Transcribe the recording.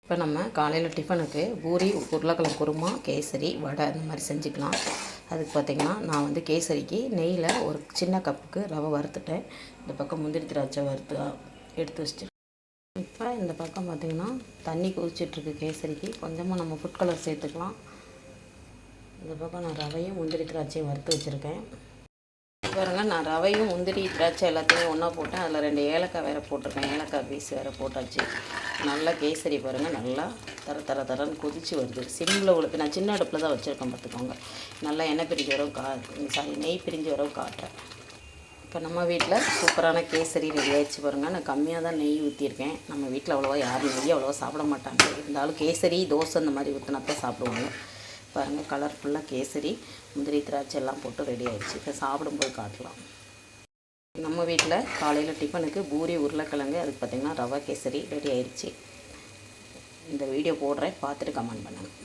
இப்போ நம்ம காலையில் டிஃபனுக்கு பூரி, உருளைக்கிழங்கு குருமா, கேசரி, வடை அந்த மாதிரி செஞ்சுக்கலாம். அதுக்கு பார்த்திங்கன்னா நான் வந்து கேசரிக்கு நெய்யில் ஒரு சின்ன கப்புக்கு ரவை வறுத்துட்டேன். இந்த பக்கம் முந்திரி திராட்சை வறுத்து எடுத்து வச்சுட்டு இப்போ இந்த பக்கம் பார்த்திங்கன்னா தண்ணி கொதிச்சிட்ருக்கு. கேசரிக்கு கொஞ்சமாக நம்ம ஃபுட் கலர் சேர்த்துக்கலாம். இந்த பக்கம் நான் ரவையும் முந்திரி திராட்சையும் வறுத்து வச்சுருக்கேன். பாருங்கள், நான் ரவையும் முந்திரி திராட்சை எல்லாத்தையும் ஒன்றா போட்டேன். அதில் 2 ஏலக்காய் வேறு போட்டிருக்கேன். ஏலக்காய் பீஸ் வேறு போட்டாச்சு. நல்லா கேசரி பாருங்கள், நல்லா தரன்னு கொதித்து வருது. சிம்மில் உளுத்து நான் சின்ன அடுப்பில் தான் வச்சுருக்கேன், பார்த்துக்கோங்க. நல்லா எண்ணெய் பிரிஞ்சு வரவும் நெய் பிரிஞ்சு வரவும் காட்டுறேன். இப்போ நம்ம வீட்டில் சூப்பரான கேசரி ரெடி ஆகிடுச்சு பாருங்கள். நான் கம்மியாக தான் நெய் ஊற்றிருக்கேன். நம்ம வீட்டில் அவ்வளோவா யாரும் நெய் அவ்வளோவா சாப்பிட மாட்டாங்க. இருந்தாலும் கேசரி, தோசை இந்த மாதிரி ஊற்றினா தான் சாப்பிடுவாங்க. பாருங்கள், கலர்ஃபுல்லாக கேசரி, முந்திரி திராட்சை எல்லாம் போட்டு ரெடி ஆகிடுச்சு. இப்போ சாப்பிடும்போது காட்டலாம். நம்ம வீட்டில் காலையில் டிஃபனுக்கு பூரி, உருளைக்கிழங்கு, அதுக்கு பார்த்திங்கன்னா ரவா கேசரி ரெடி ஆகிடுச்சு. இந்த வீடியோ போடுறேன், பார்த்துட்டு கமெண்ட் பண்ணுங்கள்.